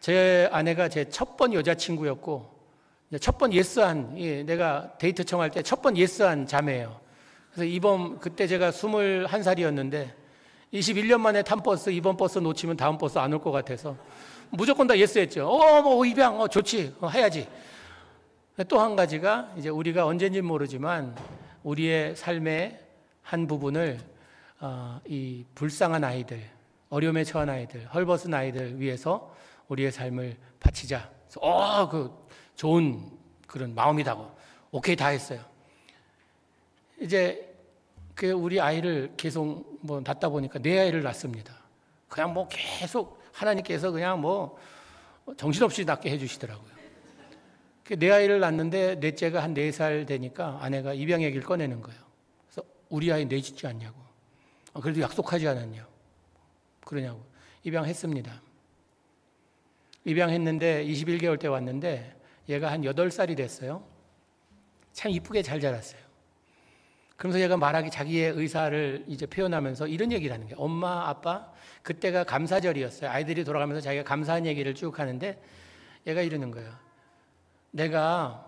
제 아내가 제 첫 번 여자친구였고, 첫 번 예스한, 내가 데이트 청할 때 첫 번 예스한 자매예요. 그래서 그때 제가 21살이었는데 21년 만에 탄 버스, 이번 버스 놓치면 다음 버스 안 올 것 같아서 무조건 다 예스했죠. 입양, 좋지, 해야지. 또 한 가지가, 이제 우리가 언젠지 모르지만 우리의 삶의 한 부분을 이 불쌍한 아이들, 어려움에 처한 아이들, 헐벗은 아이들 위해서 우리의 삶을 바치자. 좋은 그런 마음이다고. 오케이, 다 했어요. 이제 우리 아이를 계속 낳다 보니까 4아이를 낳습니다. 그냥 계속 하나님께서 그냥 정신없이 낳게 해주시더라고요. 4아이를 낳는데 넷째가 한 4살 되니까 아내가 입양 얘기를 꺼내는 거예요. 그래서 우리 아이 내짓지 않냐고. 그래도 약속하지 않았냐. 그러냐고. 입양했습니다. 입양했는데 21개월 때 왔는데 얘가 한 8살이 됐어요. 참 이쁘게 잘 자랐어요. 그러면서 얘가 자기의 의사를 이제 표현하면서 이런 얘기를 하는 거예요. 엄마, 아빠, 그때가 감사절이었어요. 아이들이 돌아가면서 자기가 감사한 얘기를 쭉 하는데 얘가 이러는 거예요. 내가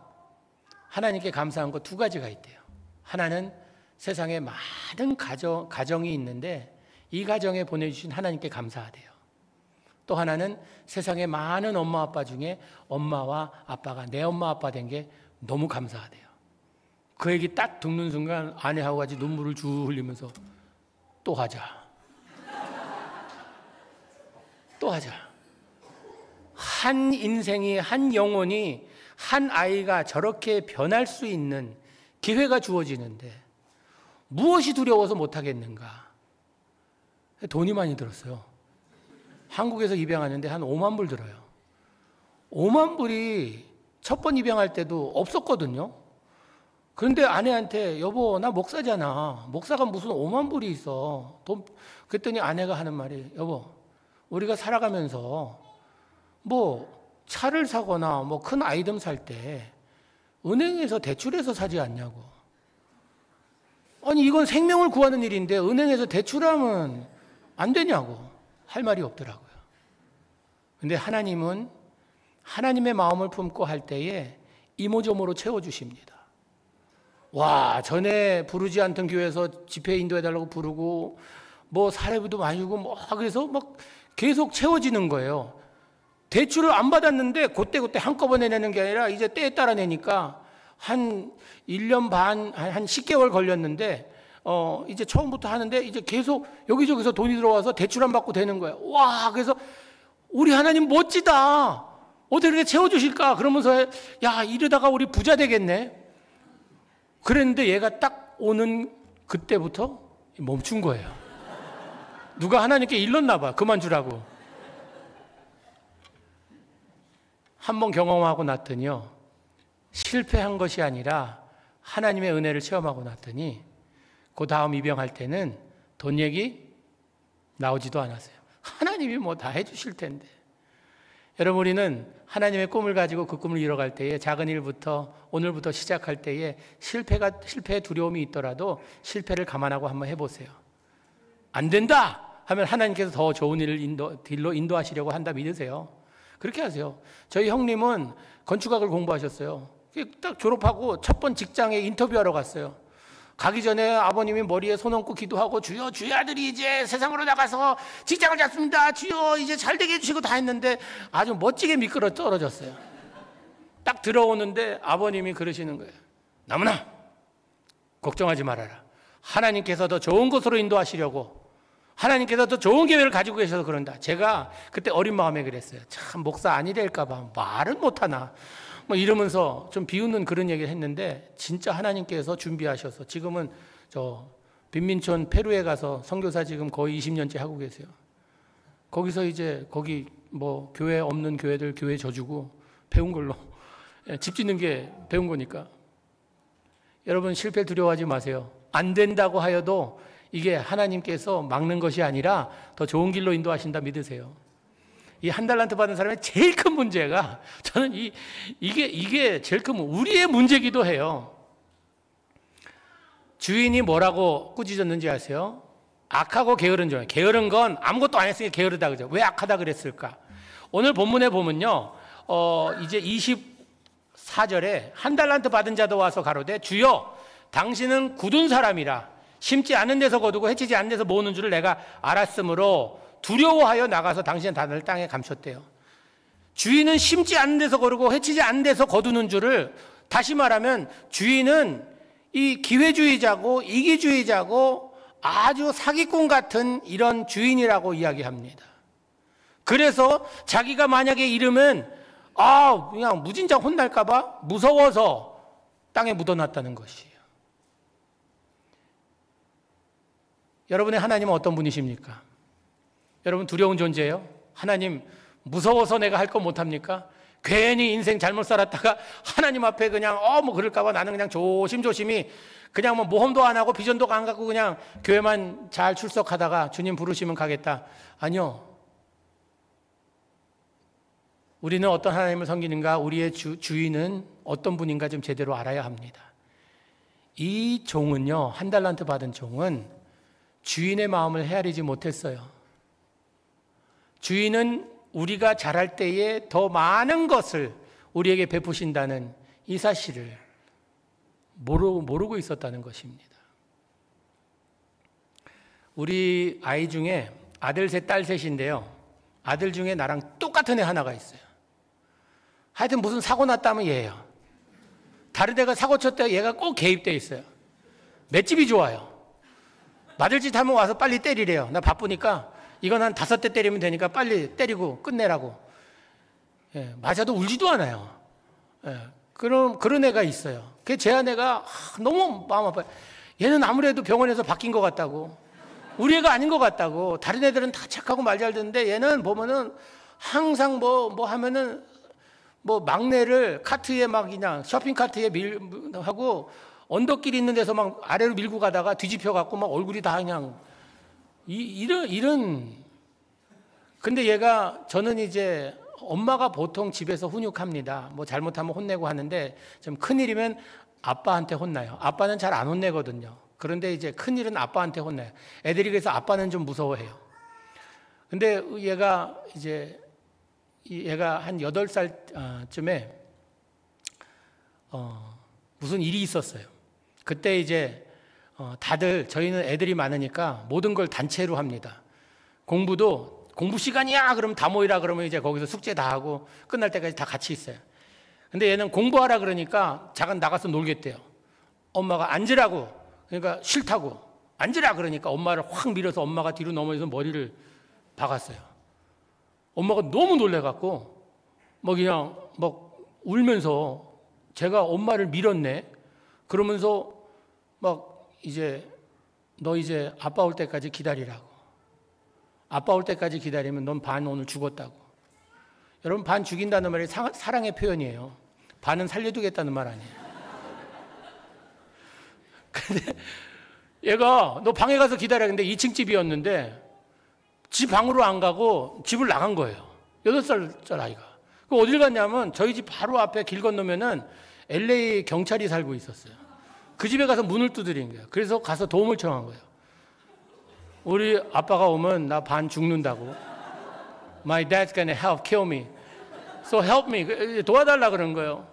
하나님께 감사한 거 2가지가 있대요. 하나는 세상에 많은 가정이 있는데 이 가정에 보내주신 하나님께 감사하대요. 또 하나는 세상에 많은 엄마 아빠 중에 엄마와 아빠가 내 엄마 아빠 된 게 너무 감사하대요. 그 얘기 딱 듣는 순간 아내하고 같이 눈물을 쭉 흘리면서 또 하자. 또 하자. 한 인생이, 한 영혼이, 한 아이가 저렇게 변할 수 있는 기회가 주어지는데 무엇이 두려워서 못하겠는가? 돈이 많이 들었어요. 한국에서 입양하는데 한 5만 불 들어요. 5만 불이 첫 번 입양할 때도 없었거든요. 그런데 아내한테 여보 나 목사잖아. 목사가 무슨 5만 불이 있어. 그랬더니 아내가 하는 말이 여보 우리가 살아가면서 차를 사거나 큰 아이템 살 때 은행에서 대출해서 사지 않냐고. 아니 이건 생명을 구하는 일인데 은행에서 대출하면 안 되냐고 할 말이 없더라고요. 근데 하나님은 하나님의 마음을 품고 할 때에 이모저모로 채워주십니다. 전에 부르지 않던 교회에서 집회 인도해달라고 부르고 사례비도 많이 주고 그래서 계속 채워지는 거예요. 대출을 안 받았는데 그때 한꺼번에 내는 게 아니라 이제 때에 따라 내니까 한 1년 반, 한 10개월 걸렸는데 이제 처음부터 하는데 이제 계속 여기저기서 돈이 들어와서 대출 안 받고 되는 거예요. 와, 그래서 우리 하나님 멋지다. 어떻게 그렇게 채워주실까? 그러면서 야, 이러다가 우리 부자 되겠네. 그랬는데 얘가 딱 오는 그때부터 멈춘 거예요. 누가 하나님께 일렀나 봐. 그만 주라고. 한번 경험하고 났더니요, 실패한 것이 아니라 하나님의 은혜를 체험하고 났더니 그 다음 입영할 때는 돈 얘기 나오지도 않았어요. 하나님이 뭐 다 해주실 텐데. 여러분, 우리는 하나님의 꿈을 가지고 그 꿈을 이뤄갈 때에 작은 일부터 오늘부터 시작할 때에 실패의 두려움이 있더라도 실패를 감안하고 한번 해보세요. 안 된다 하면 하나님께서 더 좋은 길로 인도하시려고 한다 믿으세요. 그렇게 하세요. 저희 형님은 건축학을 공부하셨어요. 딱 졸업하고 첫 번 직장에 인터뷰하러 갔어요. 가기 전에 아버님이 머리에 손 얹고 기도하고 주여, 주의 아들이 이제 세상으로 나가서 직장을 잡습니다. 주여, 이제 잘 되게 해주시고 다 했는데 아주 멋지게 미끄러 떨어졌어요. 딱 들어오는데 아버님이 그러시는 거예요. 나무나 걱정하지 말아라. 하나님께서 더 좋은 곳으로 인도하시려고, 하나님께서 더 좋은 계획을 가지고 계셔서 그런다. 제가 그때 어린 마음에 그랬어요. 참, 목사 아니 될까 봐 말은 못하나 뭐 이러면서 좀 비웃는 그런 얘기를 했는데, 진짜 하나님께서 준비하셔서 지금은 저 빈민촌 페루에 가서 선교사 지금 거의 20년째 하고 계세요. 거기서 이제 거기 뭐 교회 없는 교회들 교회 져주고 배운 걸로 집 짓는 게 배운 거니까. 여러분, 실패 두려워하지 마세요. 안 된다고 하여도 이게 하나님께서 막는 것이 아니라 더 좋은 길로 인도하신다 믿으세요. 이 한 달란트 받은 사람의 제일 큰 문제가, 저는 이게 제일 큰 우리의 문제기도 해요. 주인이 뭐라고 꾸짖었는지 아세요? 악하고 게으른 종. 게으른 건 아무것도 안 했으니까 게으르다 그죠? 왜 악하다 그랬을까? 오늘 본문에 보면요, 이제 24절에 한 달란트 받은 자도 와서 가로되 주여, 당신은 굳은 사람이라 심지 않은 데서 거두고 해치지 않은 데서 모으는 줄을 내가 알았으므로 두려워하여 나가서 당신의 단을 땅에 감췄대요. 주인은 심지 않은 데서 거두고 해치지 않은 데서 거두는 줄을, 다시 말하면 주인은 이 기회주의자고 이기주의자고 아주 사기꾼 같은 이런 주인이라고 이야기합니다. 그래서 자기가 만약에 이러면 그냥 무진장 혼날까 봐 무서워서 땅에 묻어놨다는 것이에요. 여러분의 하나님은 어떤 분이십니까? 여러분, 두려운 존재예요? 하나님 무서워서 내가 할 거 못합니까? 괜히 인생 잘못 살았다가 하나님 앞에 그냥 뭐 그럴까 봐 나는 그냥 조심조심히 그냥 뭐 모험도 안 하고 비전도 안 갖고 그냥 교회만 잘 출석하다가 주님 부르시면 가겠다. 아니요. 우리는 어떤 하나님을 섬기는가, 우리의 주인은 어떤 분인가 좀 제대로 알아야 합니다. 이 종은요, 한 달란트 받은 종은 주인의 마음을 헤아리지 못했어요. 주인은 우리가 잘할 때에 더 많은 것을 우리에게 베푸신다는 이 사실을 모르고 있었다는 것입니다. 우리 아이 중에 아들 셋, 딸 셋인데요. 아들 중에 나랑 똑같은 애 하나가 있어요. 하여튼 무슨 사고 났다면 얘예요. 다른 데가 사고 쳤다 얘가 꼭 개입돼 있어요. 맷집이 좋아요. 맞을 짓 하면 와서 빨리 때리래요. 나 바쁘니까 이건 한 5대 때리면 되니까 빨리 때리고 끝내라고. 맞아도 울지도 않아요. 그런 애가 있어요. 제 아내가 너무 마음 아파요. 얘는 아무래도 병원에서 바뀐 것 같다고, 우리 애가 아닌 것 같다고. 다른 애들은 다 착하고 말 잘 듣는데 얘는 보면은 항상 뭐 하면은 뭐 막내를 카트에 막 그냥 쇼핑 카트에 하고 언덕길 있는 데서 막 아래로 밀고 가다가 뒤집혀 갖고 막 얼굴이 다 그냥 이런. 근데 얘가, 저는 이제 엄마가 보통 집에서 훈육합니다. 뭐 잘못하면 혼내고 하는데 좀 큰일이면 아빠한테 혼나요. 아빠는 잘 안 혼내거든요. 그런데 이제 큰일은 아빠한테 혼나요. 애들이 그래서 아빠는 좀 무서워해요. 근데 얘가 한 8살쯤에 무슨 일이 있었어요. 그때 이제 다들, 저희는 애들이 많으니까 모든 걸 단체로 합니다. 공부 시간이야 그러면 다 모이라 그러면 이제 거기서 숙제 다 하고 끝날 때까지 다 같이 있어요. 근데 얘는 공부하라 그러니까 잠깐 나가서 놀겠대요. 엄마가 앉으라고, 그러니까 싫다고. 앉으라 그러니까 엄마를 확 밀어서 엄마가 뒤로 넘어져서 머리를 박았어요. 엄마가 너무 놀래갖고 뭐 그냥 막 울면서 제가 엄마를 밀었네. 그러면서 막 이제 너 이제 아빠 올 때까지 기다리라고. 아빠 올 때까지 기다리면 넌 반 오늘 죽었다고. 여러분, 반 죽인다는 말이 사랑의 표현이에요. 반은 살려두겠다는 말 아니에요. 근데 얘가 너 방에 가서 기다려. 근데 2층 집이었는데 집 방으로 안 가고 집을 나간 거예요. 8살 아이가. 그 어딜 갔냐면 저희 집 바로 앞에 길 건너면은 LA 경찰이 살고 있었어요. 그 집에 가서 문을 두드린 거예요. 그래서 가서 도움을 청한 거예요. 우리 아빠가 오면 나 반 죽는다고. My dad's gonna help kill me. So help me. 도와달라 그런 거예요.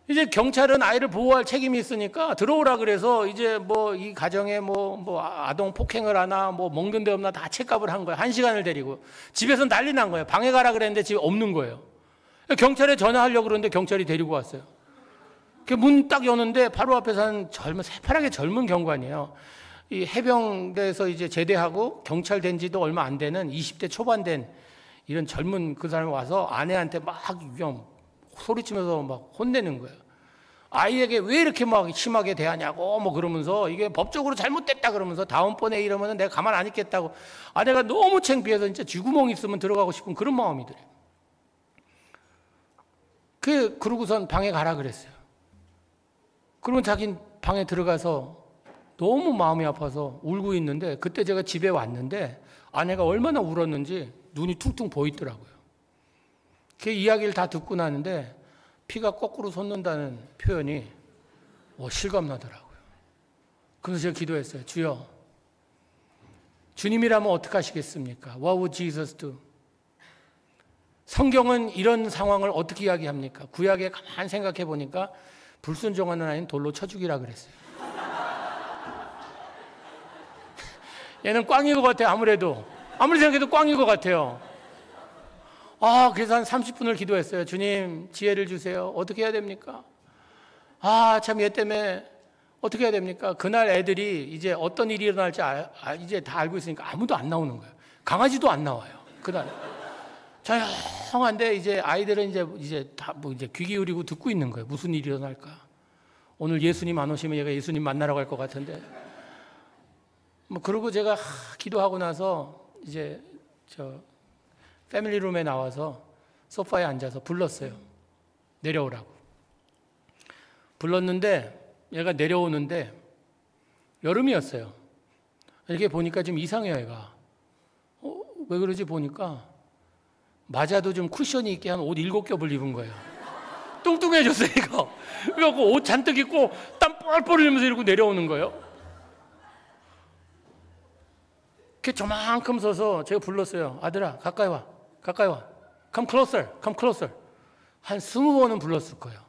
이제 경찰은 아이를 보호할 책임이 있으니까 들어오라 그래서 이제 뭐 이 가정에 뭐 아동 폭행을 하나 뭐 먹는 데 없나 다 체크업을 한 거예요. 1시간을 데리고. 집에서 난리 난 거예요. 방에 가라 그랬는데 집에 없는 거예요. 경찰에 전화하려고 그러는데 경찰이 데리고 왔어요. 문 딱 여는데 바로 앞에서 한 새파랗게 젊은 경관이에요. 이 해병대에서 이제 제대하고 경찰 된 지도 얼마 안 되는 20대 초반 된 이런 젊은 그 사람이 와서 아내한테 막 그냥 소리치면서 막 혼내는 거예요. 아이에게 왜 이렇게 막 심하게 대하냐고 뭐 그러면서 이게 법적으로 잘못됐다 그러면서 다음번에 이러면 내가 가만 안 있겠다고. 아내가 너무 창피해서 진짜 쥐구멍 있으면 들어가고 싶은 그런 마음이 들어요. 그러고선 방에 가라 그랬어요. 그러면 자긴 방에 들어가서 너무 마음이 아파서 울고 있는데 그때 제가 집에 왔는데 아내가 얼마나 울었는지 눈이 퉁퉁 보이더라고요. 그 이야기를 다 듣고 나는데 피가 거꾸로 솟는다는 표현이 실감나더라고요. 그래서 제가 기도했어요. 주여, 주님이라면 어떻게 하시겠습니까? What would Jesus do? 성경은 이런 상황을 어떻게 이야기합니까? 구약에 가만히 생각해 보니까 불순종하는 아이는 돌로 쳐 죽이라 그랬어요. 얘는 꽝인 것 같아요. 아무리 생각해도 꽝인 것 같아요. 그래서 한 30분을 기도했어요. 주님, 지혜를 주세요. 어떻게 해야 됩니까? 참 얘 때문에 어떻게 해야 됩니까? 그날 애들이 이제 어떤 일이 일어날지 이제 다 알고 있으니까 아무도 안 나오는 거예요. 강아지도 안 나와요. 그날. 조용한데 이제 아이들은 이제 다 이제 귀 기울이고 듣고 있는 거예요. 무슨 일이 일어날까? 오늘 예수님 안 오시면 얘가 예수님 만나러 갈 것 같은데. 그러고 제가 기도하고 나서 이제 패밀리룸에 나와서 소파에 앉아서 불렀어요. 내려오라고. 불렀는데 얘가 내려오는데 여름이었어요. 이렇게 보니까 좀 이상해요, 얘가. 왜 그러지 보니까 맞아도 좀 쿠션이 있게 한 옷 7겹을 입은 거예요. 뚱뚱해졌어요, 이거. 그래갖고 옷 잔뜩 입고 땀 뻘뻘 흘리면서 이러고 내려오는 거예요. 이렇게 저만큼 서서 제가 불렀어요. 아들아, 가까이 와. Come closer, come closer. 한 20번은 불렀을 거예요.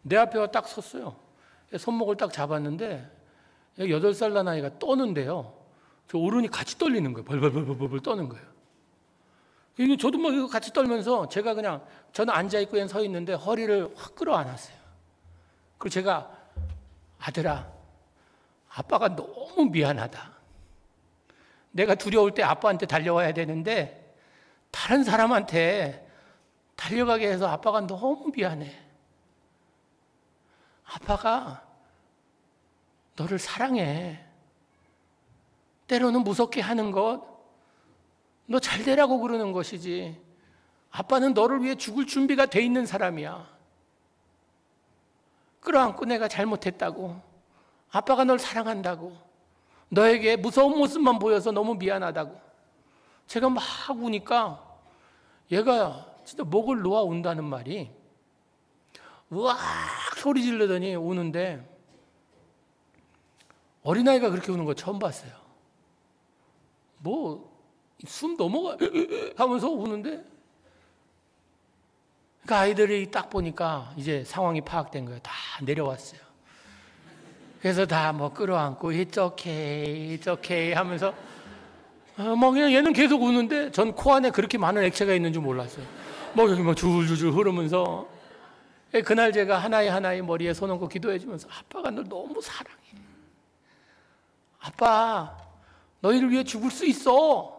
내 앞에 딱 섰어요. 손목을 딱 잡았는데 8살 난 아이가 떠는데요. 저 어른이 같이 떨리는 거예요. 벌벌벌벌 떠는 거예요. 저도 뭐 이거 같이 떨면서 제가 그냥 저는 앉아있고 얘는 서 있는데 허리를 확 끌어안았어요. 그리고 제가 아들아, 아빠가 너무 미안하다. 내가 두려울 때 아빠한테 달려와야 되는데 다른 사람한테 달려가게 해서 아빠가 너무 미안해. 아빠가 너를 사랑해. 때로는 무섭게 하는 것, 너 잘 되라고 그러는 것이지. 아빠는 너를 위해 죽을 준비가 돼 있는 사람이야. 끌어안고 내가 잘못했다고. 아빠가 널 사랑한다고. 너에게 무서운 모습만 보여서 너무 미안하다고. 제가 막 우니까 얘가 진짜 목을 놓아 운다는 말이 으악 소리 지르더니 우는데 어린아이가 그렇게 우는 거 처음 봤어요. 숨 넘어가 하면서 우는데 그러니까 아이들이 딱 보니까 이제 상황이 파악된 거예요. 다 내려왔어요. 그래서 다 끌어안고 It's okay, it's okay 하면서 그냥 얘는 계속 우는데 전 코 안에 그렇게 많은 액체가 있는 줄 몰랐어요. 여기 줄줄줄 흐르면서 그날 제가 하나의 머리에 손 얹고 기도해 주면서 아빠가 널 너무 사랑해. 아빠, 너희를 위해 죽을 수 있어.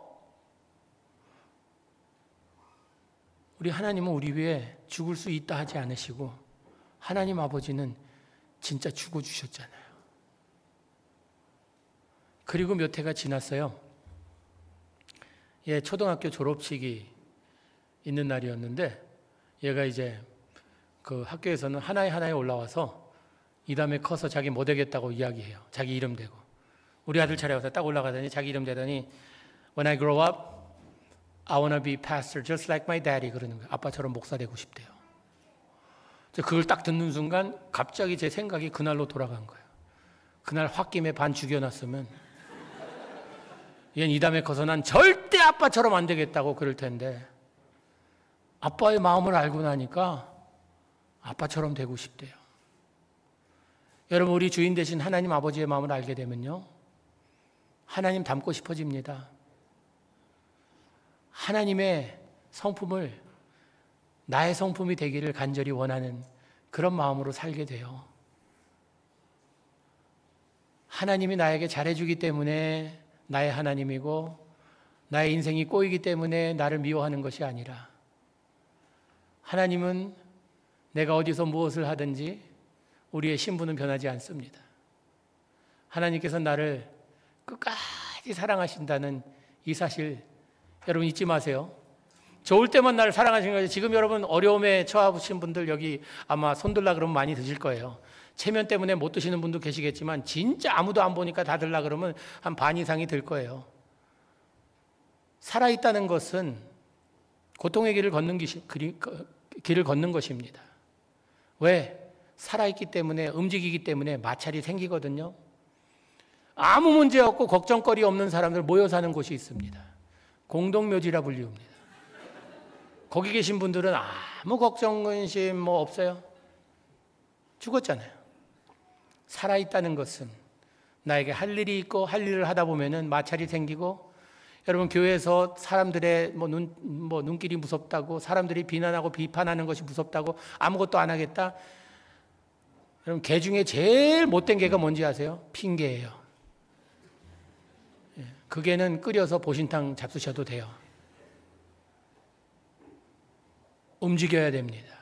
우리 하나님은 우리 위해 죽을 수 있다 하지 않으시고 하나님 아버지는 진짜 죽어주셨잖아요. 그리고 몇 해가 지났어요. 얘 초등학교 졸업식이 있는 날이었는데 얘가 이제 그 학교에서는 하나에 올라와서 이 다음에 커서 자기 뭐 되겠다고 이야기해요. 자기 이름 대고. 우리 아들 차례 와서 딱 올라가더니 자기 이름 대더니 When I grow up, I wanna be pastor just like my daddy 그러는 거예요. 아빠처럼 목사 되고 싶대요. 그걸 딱 듣는 순간 갑자기 제 생각이 그날로 돌아간 거예요. 그날 홧김에 반 죽여놨으면 얘는 이 다음에 커서 난 절대 아빠처럼 안 되겠다고 그럴 텐데 아빠의 마음을 알고 나니까 아빠처럼 되고 싶대요. 여러분, 우리 주인 되신 하나님 아버지의 마음을 알게 되면요, 하나님 닮고 싶어집니다. 하나님의 성품을 나의 성품이 되기를 간절히 원하는 그런 마음으로 살게 돼요. 하나님이 나에게 잘해주기 때문에 나의 하나님이고 나의 인생이 꼬이기 때문에 나를 미워하는 것이 아니라 하나님은 내가 어디서 무엇을 하든지 우리의 신분은 변하지 않습니다. 하나님께서 나를 끝까지 사랑하신다는 이 사실 여러분 잊지 마세요. 좋을 때만 나를 사랑하시는 거죠. 지금 여러분 어려움에 처하신 분들 여기 아마 손들라 그러면 많이 드실 거예요. 체면 때문에 못 드시는 분도 계시겠지만 진짜 아무도 안 보니까 다 들라 그러면 한 반 이상이 들 거예요. 살아있다는 것은 고통의 길을 걷는 것입니다. 왜? 살아있기 때문에, 움직이기 때문에 마찰이 생기거든요. 아무 문제 없고 걱정거리 없는 사람들 모여 사는 곳이 있습니다. 공동묘지라 불리웁니다. 거기 계신 분들은 아무 걱정, 근심 뭐 없어요. 죽었잖아요. 살아있다는 것은 나에게 할 일이 있고 할 일을 하다 보면은 마찰이 생기고, 여러분 교회에서 사람들의 눈길이 무섭다고, 사람들이 비난하고 비판하는 것이 무섭다고 아무것도 안 하겠다. 여러분 개 중에 제일 못된 개가 뭔지 아세요? 핑계예요. 그 개는 끓여서 보신탕 잡수셔도 돼요. 움직여야 됩니다.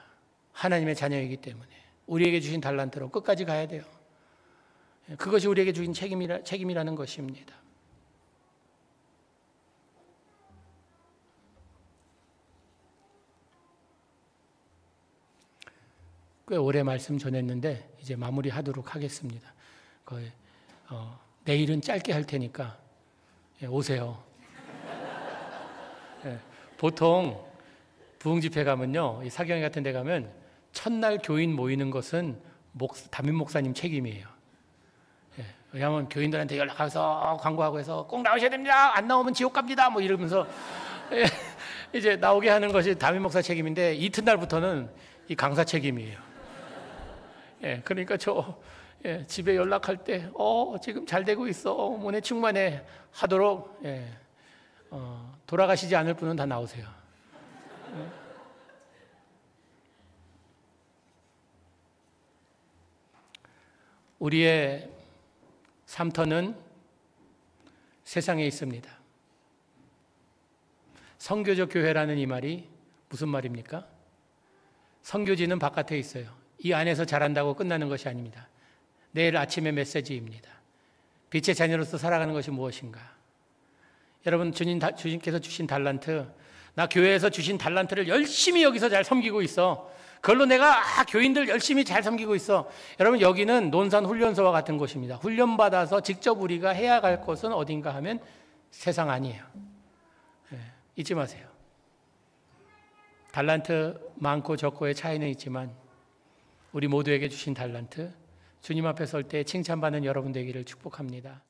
하나님의 자녀이기 때문에 우리에게 주신 달란트로 끝까지 가야 돼요. 그것이 우리에게 주신 책임이라는 것입니다. 꽤 오래 말씀 전했는데 이제 마무리하도록 하겠습니다. 내일은 짧게 할 테니까 오세요. 보통 부흥집회 가면요, 이 사경회 같은 데 가면 첫날 교인 모이는 것은 담임 목사님 책임이에요. 왜냐하면 교인들한테 연락해서 광고하고 해서 꼭 나오셔야 됩니다. 안 나오면 지옥 갑니다. 뭐 이러면서 이제 나오게 하는 것이 담임 목사 책임인데 이튿날부터는 이 강사 책임이에요. 그러니까 집에 연락할 때 지금 잘 되고 있어. 몸에 충만해 하도록 돌아가시지 않을 분은 다 나오세요. 우리의 삶터는 세상에 있습니다. 선교적 교회라는 이 말이 무슨 말입니까? 선교지는 바깥에 있어요. 이 안에서 잘한다고 끝나는 것이 아닙니다. 내일 아침의 메시지입니다. 빛의 자녀로서 살아가는 것이 무엇인가? 여러분, 주님께서 주신 달란트, 나 교회에서 주신 달란트를 열심히 여기서 잘 섬기고 있어. 그걸로 내가 교인들 열심히 잘 섬기고 있어. 여러분, 여기는 논산훈련소와 같은 곳입니다. 훈련받아서 직접 우리가 해야 갈 곳은 어딘가 하면 세상 아니에요. 잊지 마세요. 달란트 많고 적고의 차이는 있지만 우리 모두에게 주신 달란트, 주님 앞에 설 때 칭찬받는 여러분 되기를 축복합니다.